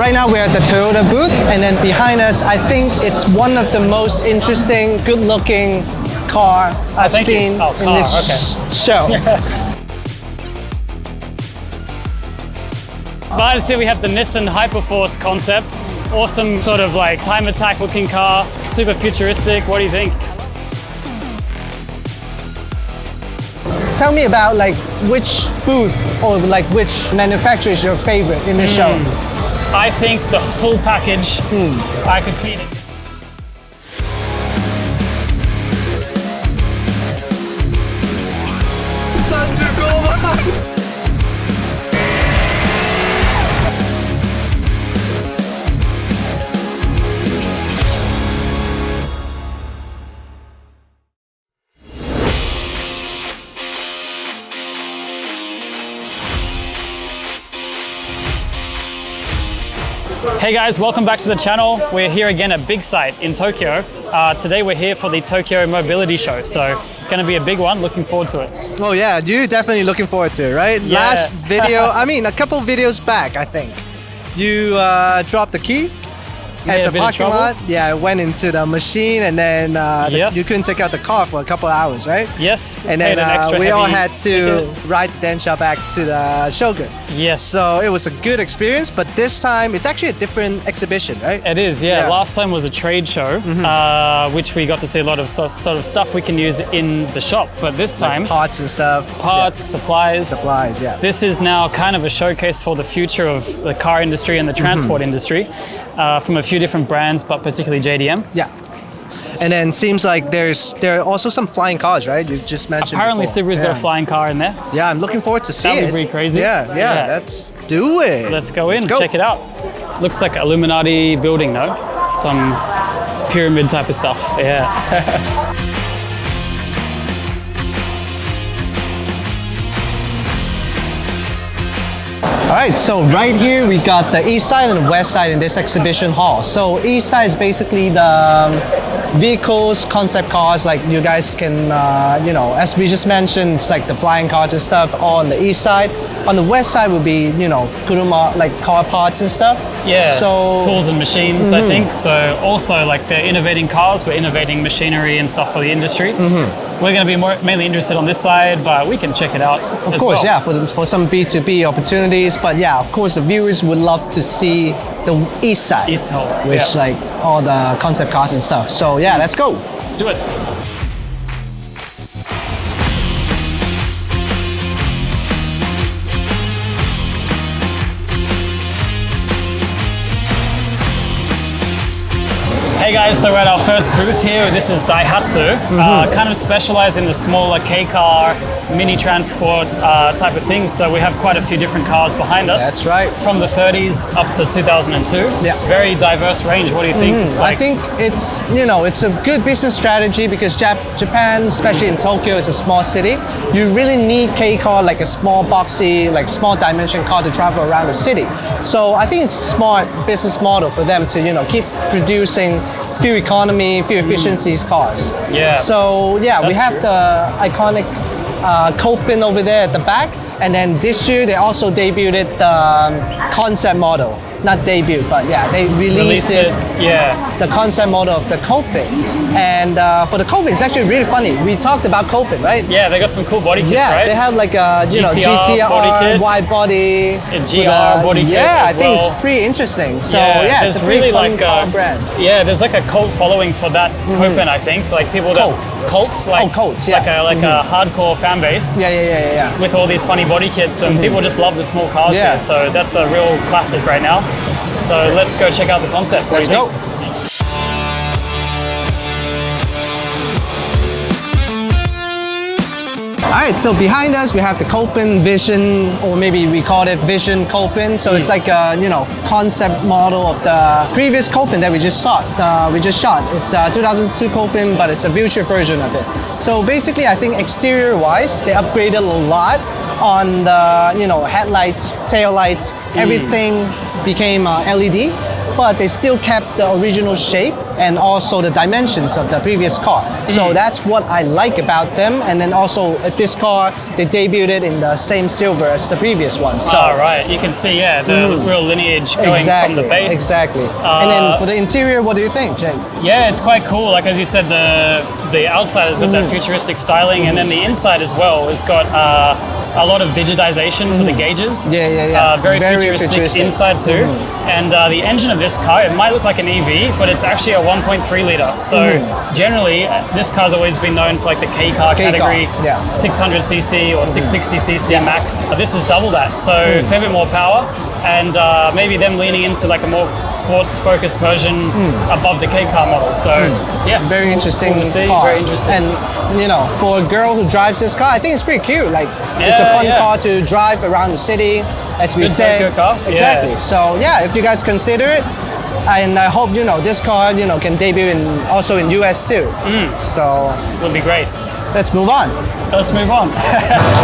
right now we're at the Toyota booth, and then behind us, I think it's one of the most interesting, good-looking car I've seen in this show. Behind us here we have the Nissan Hyperforce Concept. Awesome sort of like time attack looking car, super futuristic. What do you think? Tell me about like which booth or like which manufacturer is your favorite in the show? I think the full package. I could see it. Hey guys, welcome back to the channel. We're here again at Big Sight in Tokyo. Today we're here for the Tokyo Mobility Show, so going to be a big one. Looking forward to it. Oh yeah, you're definitely looking forward to it, right? Yeah. Last video, I mean a couple videos back, I think, you dropped the key at the parking lot. Yeah, I went into the machine and then you couldn't take out the car for a couple of hours, right? Yes. And then we all had to ride the Densha back to the Shogun. Yes. So it was a good experience, but this time it's actually a different exhibition, right? It is, yeah. Last time was a trade show, which we got to see a lot of sort of stuff we can use in the shop. But this time, like parts and stuff. Parts, supplies. Supplies, yeah. This is now kind of a showcase for the future of the car industry and the transport industry from a few different brands, but particularly JDM. Yeah. And then seems like there are also some flying cars, right? You just mentioned. Apparently Subaru's got a flying car in there. Yeah, I'm looking forward to see it. That'd be pretty crazy. Yeah, let's do it. Let's go in, check it out. Looks like Illuminati building, no? Some pyramid type of stuff, yeah. All right, so right here we got the east side and the west side in this exhibition hall. So east side is basically the vehicles, concept cars, like you guys can, as we just mentioned, it's like the flying cars and stuff on the east side. On the west side would be, kuruma, like car parts and stuff. Yeah, so tools and machines, I think. So also like they're innovating cars, but innovating machinery and stuff for the industry. We're going to be mainly interested on this side, but we can check it out. Of course, yeah, for some B2B opportunities. But yeah, of course, the viewers would love to see the east side, which like all the concept cars and stuff. So yeah, let's go. Let's do it. Hey guys, so we're at our first booth here. This is Daihatsu, kind of specialized in the smaller K-car, mini transport type of things. So we have quite a few different cars behind us. That's right. From the 30s up to 2002. Yeah. Very diverse range. What do you think? I think it's, it's a good business strategy because Japan, especially in Tokyo, is a small city. You really need K-car, like a small boxy, like small dimension car to travel around the city. So I think it's a smart business model for them to, keep producing fuel economy, fuel efficiencies cars. Yeah. So yeah, we have the iconic Copin over there at the back, and then this year they also debuted the concept model. Not debut, but yeah, they released it. Yeah. The concept model of the Copin. And for the Copin, it's actually really funny. We talked about Copin, right? Yeah, they got some cool body kits, right? Yeah, they have like a GTR body kit, wide body, a GR body kit. Yeah, as I think it's pretty interesting. So yeah, it's a really like car brand. Yeah, there's like a cult following for that Copin, I think. Like people that cult, like cults, yeah. like a hardcore fan base. Yeah. With all these funny body kits, and people just love the small cars here. So that's a real classic right now. So let's go check out the concept. Let's go. All right, so behind us we have the Copin Vision, or maybe we call it Vision Copin. So it's like a concept model of the previous Copin that we just shot. It's a 2002 Copin, but it's a future version of it. So basically, I think exterior-wise, they upgraded a lot on the headlights, tail lights, everything became LED, but they still kept the original shape and also the dimensions of the previous car. So that's what I like about them. And then also this car, they debuted it in the same silver as the previous one. So right, you can see, the real lineage going from the base. Exactly. And then for the interior, what do you think, Jake? Yeah, it's quite cool. Like as you said, the outside has got that futuristic styling, and then the inside as well has got a lot of digitization for the gauges. Very futuristic inside too. And the engine of this car, it might look like an EV, but it's actually a 1.3 liter. So generally, this car's always been known for like the K car category, 600cc or 660cc max. This is double that, so a fair bit more power. And maybe them leaning into like a more sports-focused version above the K car model. So very interesting cool to see. car. Very interesting. And you know, for a girl who drives this car, I think it's pretty cute. Like it's a fun car to drive around the city, as we said. Good car. Exactly. So if you guys consider it, and I hope this car can debut also in US too. So would be great. Let's move on. Let's move on.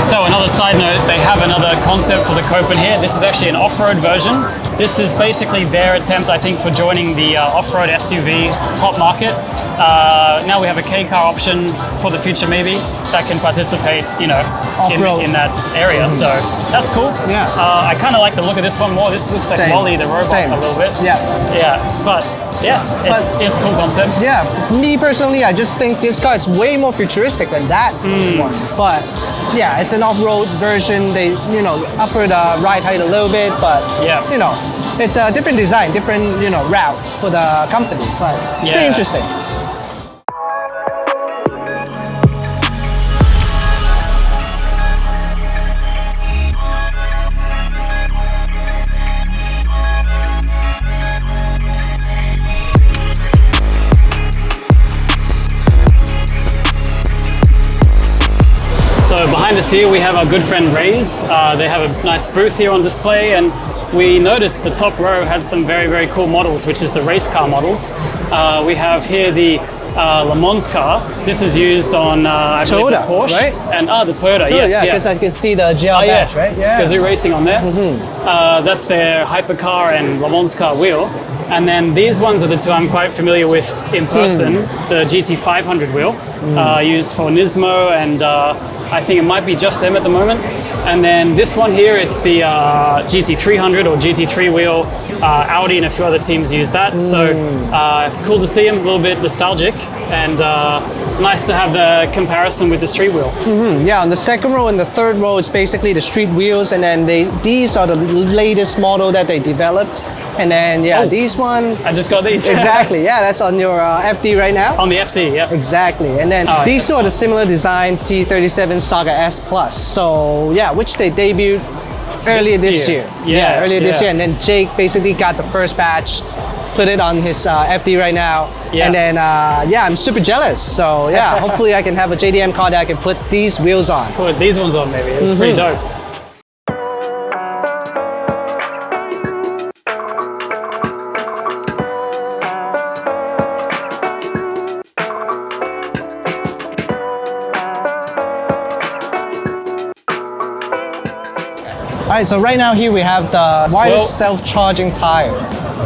So another side note, they have another concept for the Copen here. This is actually an off-road version. This is basically their attempt, I think, for joining the off-road SUV hot market. Now we have a K car option for the future, maybe, that can participate, off-road in that area. So that's cool. Yeah. I kind of like the look of this one more. This looks like Wally the robot a little bit. But it's a cool concept. Yeah, me personally, I just think this car is way more futuristic than that one. But it's an off-road version. They, upper the ride height a little bit, but it's a different design, different, route for the company. But it's pretty interesting. So behind us here we have our good friend Ray's. They have a nice booth here on display, and we noticed the top row had some very, very cool models, which is the race car models. We have here the Le Mans car. This is used on I believe the Porsche, right? And the Toyota. Yes, because I can see the GR badge, right? Yeah, because they're racing on there. That's their hypercar and Le Mans car wheel. And then these ones are the two I'm quite familiar with in person. The GT500 wheel, used for Nismo, and I think it might be just them at the moment. And then this one here, it's the GT300 or GT3 wheel. Audi and a few other teams use that. So cool to see them, a little bit nostalgic, and nice to have the comparison with the street wheel. Yeah, on the second row and the third row, it's basically the street wheels, and then these are the latest model that they developed. And then these one. I just got these. Exactly, that's on your FD right now. On the FD, yeah. Exactly, and then these two are the similar design T37 Saga S Plus. So which they debuted earlier this year. Earlier this year, and then Jake basically got the first batch, put it on his FD right now, and then I'm super jealous. So hopefully I can have a JDM car that I can put these wheels on. Put these ones on, maybe. It's pretty dope. All right, so right now here we have the wireless self-charging tire.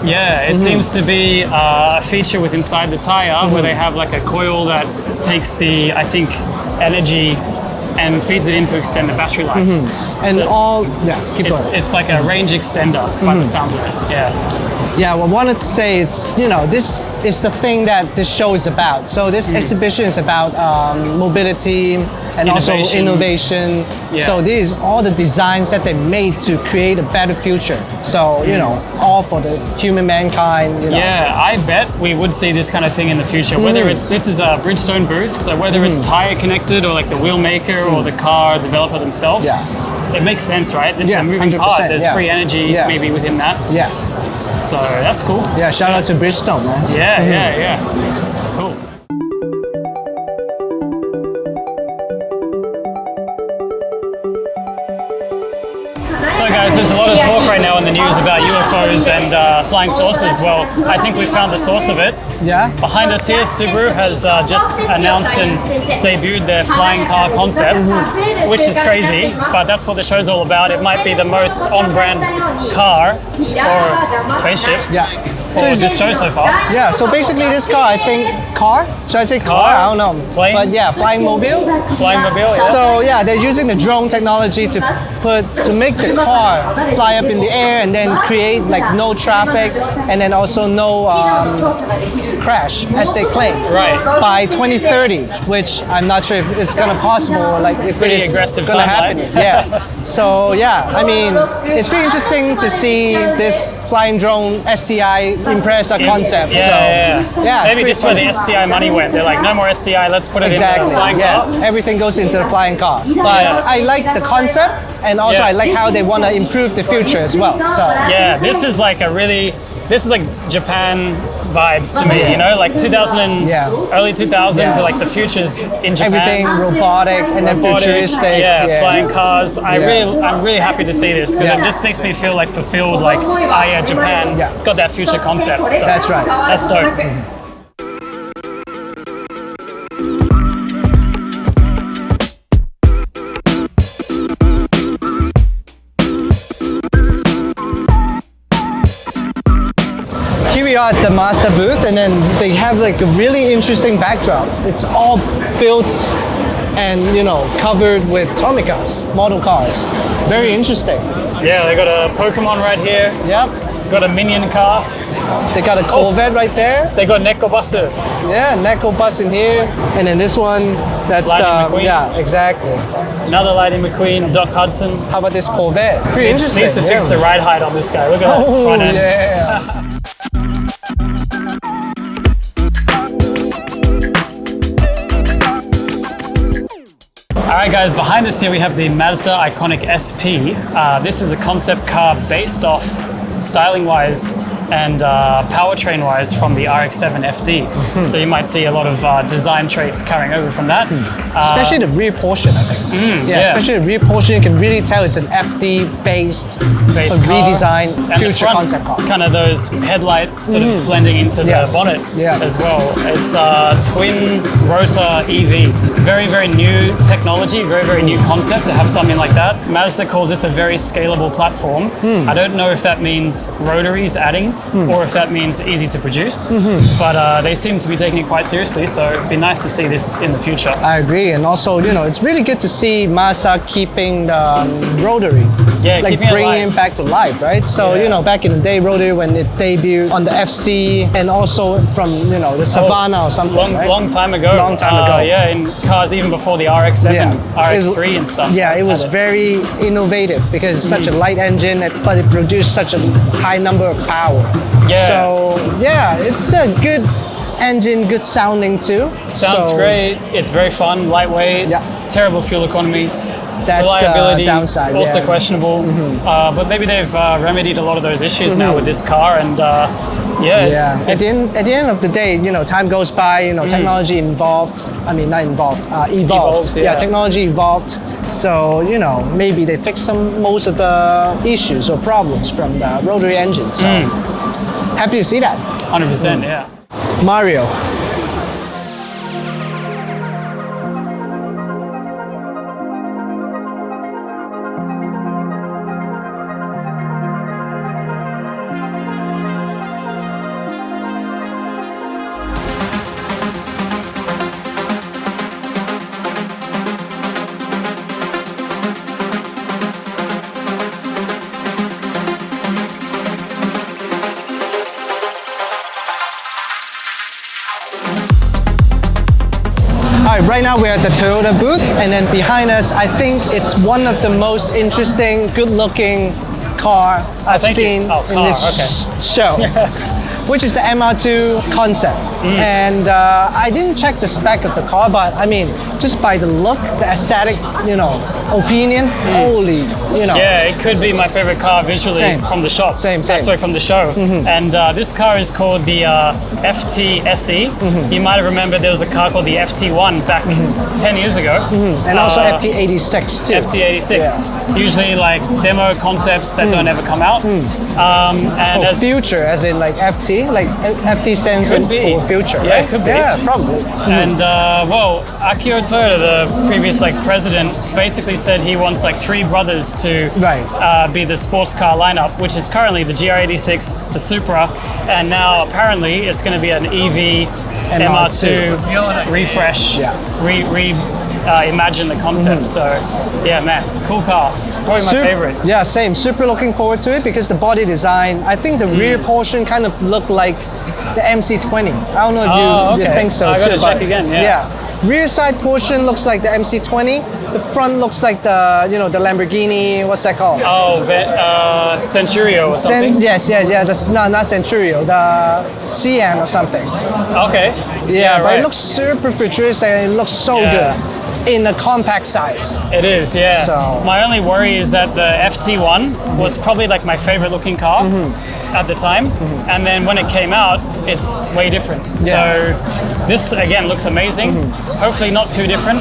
Yeah, it seems to be a feature with inside the tire where they have like a coil that takes the, I think, energy and feeds it in to extend the battery life. And keep going. It's like a range extender by the sounds of it. Yeah, well, I wanted to say it's, this is the thing that this show is about. So this exhibition is about mobility and also innovation. So these are all the designs that they made to create a better future. So, all for the human mankind, Yeah, I bet we would see this kind of thing in the future. Whether this is a Bridgestone booth, so whether it's tire connected or like the wheel maker or the car developer themselves, it makes sense, right? This is a moving part. There's free energy maybe within that. So that's cool. Yeah, shout out to Bridgestone, man. Yeah. Cool. So guys, there's a lot of talk right now in the news about UFOs and flying saucers. Well, I think we found the source of it. Yeah? Behind us here, Subaru has just announced and debuted their Flying Car concept, which is crazy, but that's what the show's all about. It might be the most on-brand car or spaceship for this show so far. Yeah, so basically this car, I think, should I say car? I don't know. Plane? But yeah, Flying Mobile. Flying Mobile, yeah. So yeah, they're using the drone technology to make the car fly up in the air and then create like no traffic and then also no crash, as they claim. Right. By 2030, which I'm not sure if it's gonna possible or like if Pretty it is aggressive gonna timeline. happen. Yeah. So yeah, I mean, it's pretty interesting to see this flying drone STI Impreza concept. Yeah. Maybe this is where the STI money went. They're like, no more STI, let's put it into the flying car. Everything goes into the flying car. But I like the concept, and also I like how they want to improve the future as well. So yeah, this is like Japan vibes to me, you know, like 2000 and early 2000s, like the future's in Japan. Everything robotic and then futuristic. Flying cars. I'm really happy to see this because it just makes me feel like fulfilled, like, Japan got that future concept. So that's right. That's dope. Here we are at the Mazda booth, and then they have like a really interesting backdrop. It's all built and, you know, covered with Tomicas, model cars. Very interesting. Yeah, they got a Pokemon right here. Yep. Got a Minion car. They got a Corvette right there. They got Nekobasu. Yeah, Neko bus in here. And then this one, that's Lightning McQueen. Yeah, exactly. Another Lightning McQueen, Doc Hudson. How about this Corvette? Pretty interesting. Needs to fix the ride height on this guy. Look at that front end. Yeah. Alright guys, behind us here we have the Mazda Iconic SP. This is a concept car based off, styling-wise and powertrain-wise, from the RX7 FD. So you might see a lot of design traits carrying over from that. Especially the rear portion, I think. Especially the rear portion, you can really tell it's an FD-based redesigned and future concept car. Kind of those headlights sort of blending into the bonnet as well. It's a twin rotor EV. Very, very new technology, very, very new concept to have something like that. Mazda calls this a very scalable platform. I don't know if that means rotaries adding or if that means easy to produce, but they seem to be taking it quite seriously, so it'd be nice to see this in the future. I agree, and also, you know, it's really good to see Mazda keeping the rotary, like bringing it back to life, right? So, you know, back in the day, rotary, when it debuted on the FC, and also from, you know, the Savannah or something, long time ago. Long time ago. Yeah, in cars even before the RX7, RX3 and stuff. Yeah, it was very innovative because it's such a light engine, but it produced such a high number of power. Yeah. So, yeah, it's a good engine, good sounding too. Sounds great. It's very fun, lightweight, terrible fuel economy. That's reliability, the downside. Also questionable. But maybe they've remedied a lot of those issues now with this car, and it's at the end of the day, you know, time goes by, you know, technology evolved. I mean, not involved, evolved. Technology evolved. So, you know, maybe they fixed most of the issues or problems from the rotary engine. So, happy to see that. 100%, yeah. Mario. Right now we're at the Toyota booth, and then behind us, I think it's one of the most interesting, good-looking car I've seen in this show, which is the MR2 Concept. And I didn't check the spec of the car, but I mean, just by the look, the aesthetic, you know, opinion, holy, you know. Yeah, it could be my favorite car visually from the shop. Sorry, from the show. And this car is called the FT SE. You might have remembered there was a car called the FT1 back 10 years ago. And also FT86 too. FT86. Usually like demo concepts that don't ever come out. And future, as in like FT FT? Like FT stands Could be. for future, Yeah, right? it could be. Yeah, probably. And well, Akio Toyoda, the previous like president, basically said he wants like 3 brothers to be the sports car lineup, which is currently the GR86, the Supra, and now apparently it's going to be an EV MR2 refresh, imagine the concept. So yeah, man, cool car. Probably my favorite. Yeah, same. Super looking forward to it because the body design, I think the rear portion kind of looked like the MC20. I don't know if you think so I too. gotta check again, Rear side portion looks like the MC20. The front looks like the, you know, the Lamborghini, what's that called? Oh, Centurio or something? Yes. No, not Centurio. The Cian or something. Okay. Yeah, but it looks super futuristic and it looks so good in a compact size. It is, yeah. So. My only worry is that the FT1 was probably like my favorite looking car at the time. And then when it came out, it's way different. So this again looks amazing. Hopefully not too different.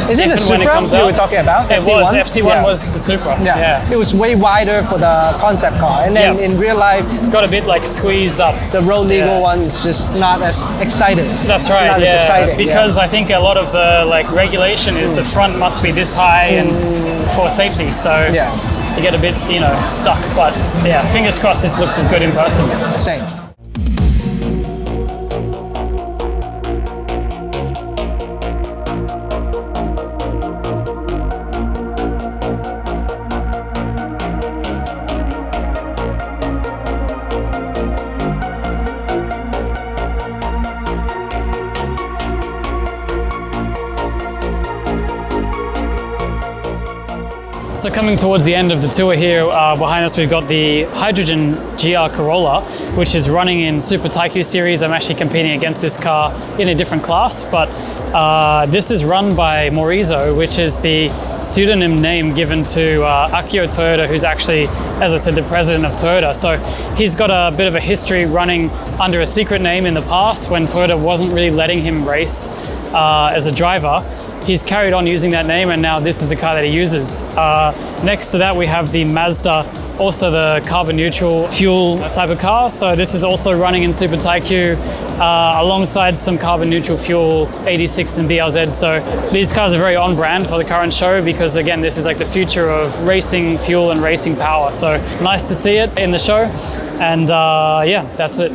Is it the Supra you were talking about? It was. FT1 was the Supra. Yeah. It was way wider for the concept car. And then in real life, got a bit like squeezed up. The road legal one is just not as excited. That's right. Not as exciting. Because I think a lot of the like regulation is the front must be this high and for safety. So you get a bit, you know, stuck. But yeah, fingers crossed this looks as good in person. Same. So coming towards the end of the tour here, behind us we've got the hydrogen GR Corolla, which is running in Super Taikyu series. I'm actually competing against this car in a different class, but this is run by Morizo, which is the pseudonym name given to Akio Toyoda, who's actually, as I said, the president of Toyota. So he's got a bit of a history running under a secret name in the past when Toyota wasn't really letting him race as a driver. He's carried on using that name, and now this is the car that he uses. Next to that, we have the Mazda, also the carbon neutral fuel type of car. So this is also running in Super Taikyu alongside some carbon neutral fuel 86 and BRZ. So these cars are very on brand for the current show because again, this is like the future of racing fuel and racing power. So nice to see it in the show. And yeah, that's it.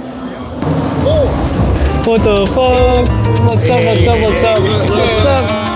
What the fuck? What's up?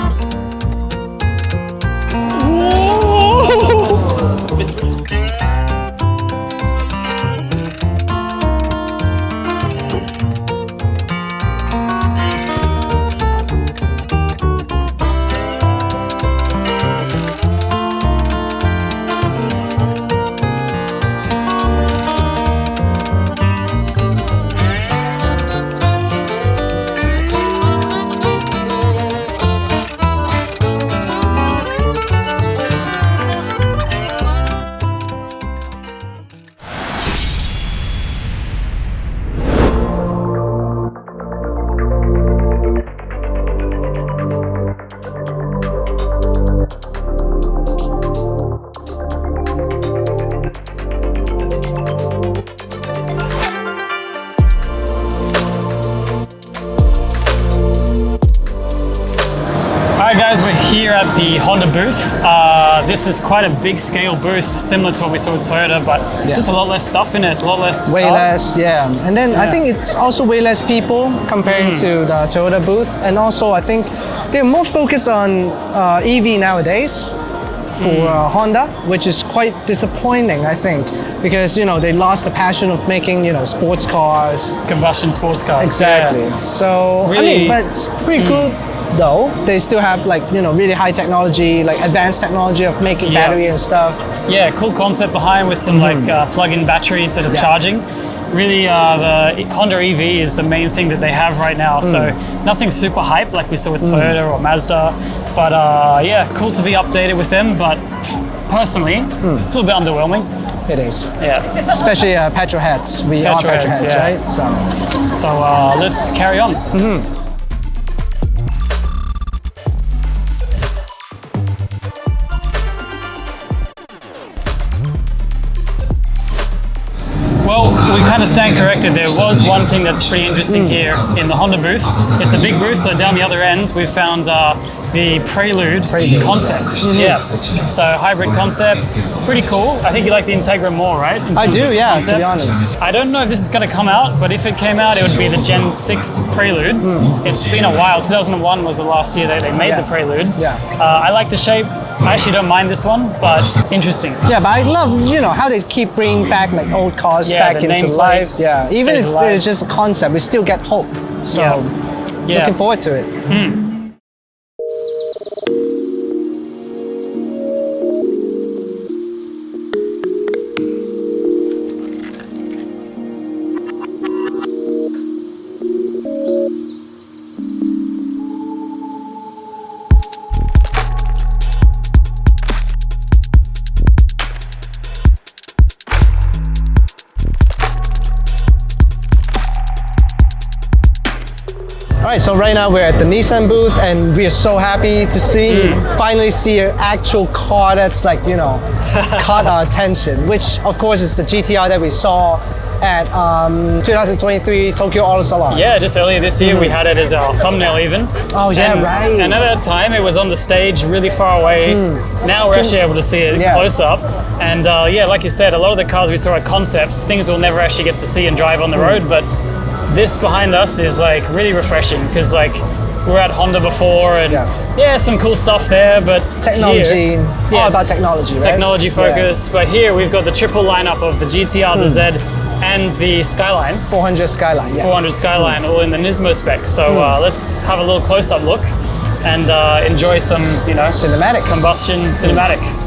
Here at the Honda booth. This is quite a big scale booth, similar to what we saw with Toyota, but just a lot less stuff in it, a lot less way cars. less, And then I think it's also way less people comparing to the Toyota booth. And also I think they're more focused on EV nowadays for Honda, which is quite disappointing, I think, because, you know, they lost the passion of making, you know, sports cars. Combustion sports cars. Exactly. So, really, I mean, but it's pretty good. Though they still have like, you know, really high technology, like advanced technology of making battery and stuff. Yeah, cool concept behind with some like plug-in battery instead of charging. Really, the Honda EV is the main thing that they have right now. So nothing super hype like we saw with Toyota or Mazda, but yeah, cool to be updated with them. But personally, a little bit underwhelming. It is. Yeah. Especially petrol heads. We are petrol heads, right? So let's carry on. Well, we kind of stand corrected. There was one thing that's pretty interesting here in the Honda booth. It's a big booth, so down the other end we've found the Prelude concept. Yeah. So hybrid concept, pretty cool. I think you like the Integra more, right? I do, yeah, concepts. to be honest. I don't know if this is going to come out, but if it came out, it would be the Gen 6 Prelude. It's been a while. 2001 was the last year they made the Prelude. Yeah. I like the shape. I actually don't mind this one, but interesting. Yeah, but I love, how they keep bringing back like old cars back into life. Yeah, even if it's just a concept, we still get hope. So, looking forward to it. Alright, so right now we're at the Nissan booth and we are so happy to finally see an actual car that's like, caught our attention, which of course is the GTR that we saw at 2023 Tokyo Auto Salon. Yeah, just earlier this year we had it as our thumbnail even. Oh yeah, right. And at that time it was on the stage really far away. Now we're actually able to see it close up. And yeah, like you said, a lot of the cars we saw at concepts, things we'll never actually get to see and drive on the road, but this behind us is like really refreshing because like we were at Honda before and some cool stuff there, but technology, all about technology, right? Technology focus, but here we've got the triple lineup of the GTR, the Z, and the Skyline. 400 Skyline, 400 Skyline, all in the Nismo spec. So let's have a little close-up look and enjoy some, cinematics. Combustion cinematic.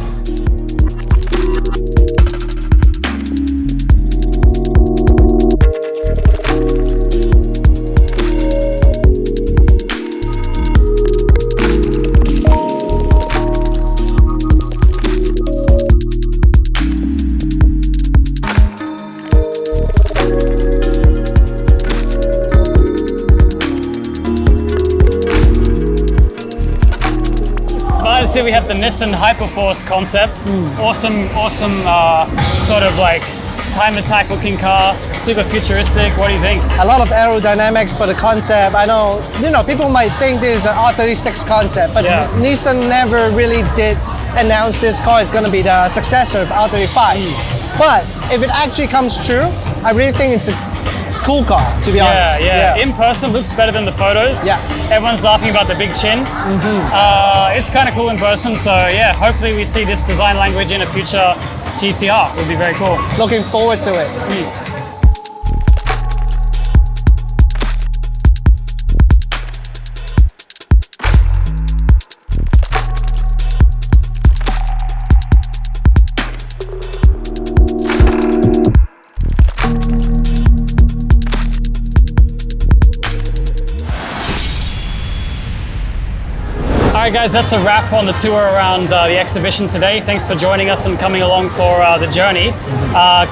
See, we have the Nissan Hyperforce concept. Awesome sort of like time attack looking car, super futuristic. What do you think? A lot of aerodynamics for the concept. I know, people might think this is an R36 concept, but Nissan never really did announce this car is going to be the successor of R35. But if it actually comes true, I really think it's a cool car, to be honest. Yeah. In person, looks better than the photos. Yeah. Everyone's laughing about the big chin. It's kind of cool in person, so yeah, hopefully we see this design language in a future GTR. It would be very cool. Looking forward to it. Alright guys, that's a wrap on the tour around the exhibition today. Thanks for joining us and coming along for the journey.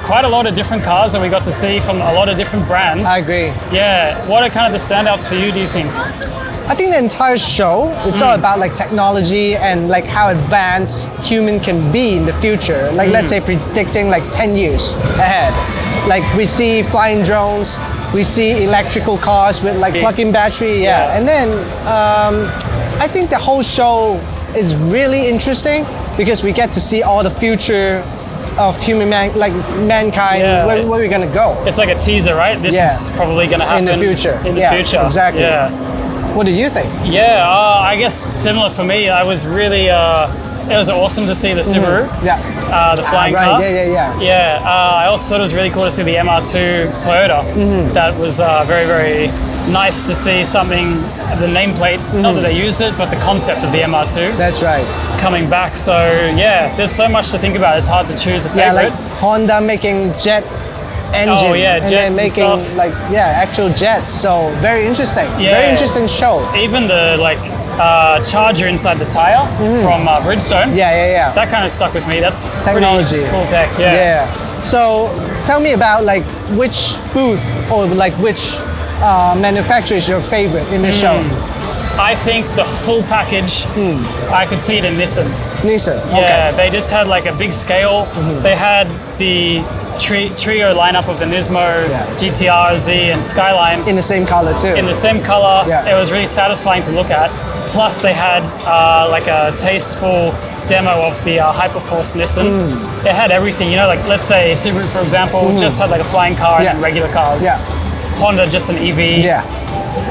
Quite a lot of different cars that we got to see from a lot of different brands. I agree. Yeah, what are kind of the standouts for you, do you think? I think the entire show, it's all about like technology and like how advanced human can be in the future. Like let's say predicting like 10 years ahead. Like we see flying drones, we see electrical cars with like plug-in battery, and then I think the whole show is really interesting because we get to see all the future of mankind, where we're gonna go. It's like a teaser, right? This is probably gonna happen in the future. In the future, exactly. Yeah. What do you think? Yeah, I guess similar for me. I was really, it was awesome to see the Subaru, the Flying Car. Yeah. I also thought it was really cool to see the MR2 Toyota. That was very, very nice to see something, the nameplate, not that they used it, but the concept of the MR2. That's right. Coming back, so yeah, there's so much to think about. It's hard to choose a favorite. Yeah, like Honda making jet engine, and then making actual jets. So very interesting. Yeah. Very interesting show. Even the charger inside the tire from Bridgestone. Yeah. That kind of stuck with me. That's technology. Pretty cool tech. Yeah. So tell me about which booth or which manufacturer is your favorite in this show? I think the full package, I could see it in Nissan. Nissan, Yeah, they just had a big scale. They had the trio lineup of the Nismo, GTR, Z, and Skyline. In the same color too. In the same color. It was really satisfying to look at. Plus they had like a tasteful demo of the Hyperforce Nissan. It had everything, you know, like let's say Subaru, for example, just had like a flying car and regular cars. Honda, just an EV.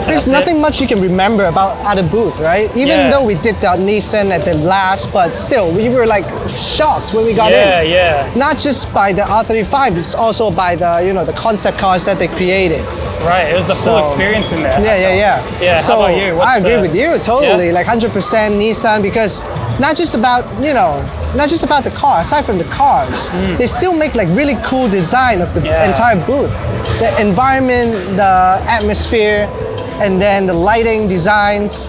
There's nothing much you can remember about at a booth, right? Even though we did the Nissan at the last, but still, we were like shocked when we got in. Not just by the R35, it's also by the, you know, the concept cars that they created. Right, it was the full experience in there. Yeah. So how about you? I agree with you, totally. Like 100% Nissan, because not just about, you know, not just about the car, aside from the cars, they still make like really cool design of the entire booth. The environment, the atmosphere, and then the lighting designs,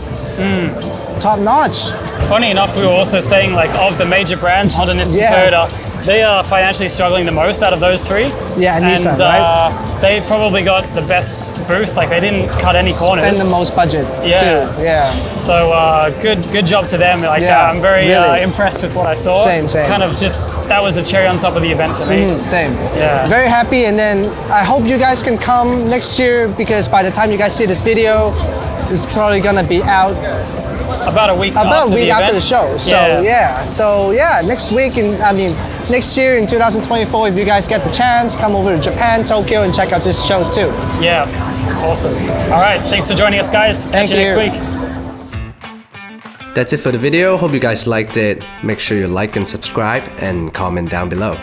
top notch. Funny enough, we were also saying like of the major brands, Honda, Nissan, Toyota, they are financially struggling the most out of those three. Yeah, and Nissan, right? They probably got the best booth. Like they didn't cut any corners. Spend the most budget too. So good job to them. Like I'm very impressed with what I saw. Same. Kind of just that was the cherry on top of the event to me. Same. Yeah. Very happy, and then I hope you guys can come next year, because by the time you guys see this video, it's probably gonna be out. About a week after the show. So next week next year in 2024, if you guys get the chance, come over to Japan, Tokyo, and check out this show too. Yeah, awesome. All right, thanks for joining us, guys. Catch you next week. That's it for the video. Hope you guys liked it. Make sure you like and subscribe and comment down below.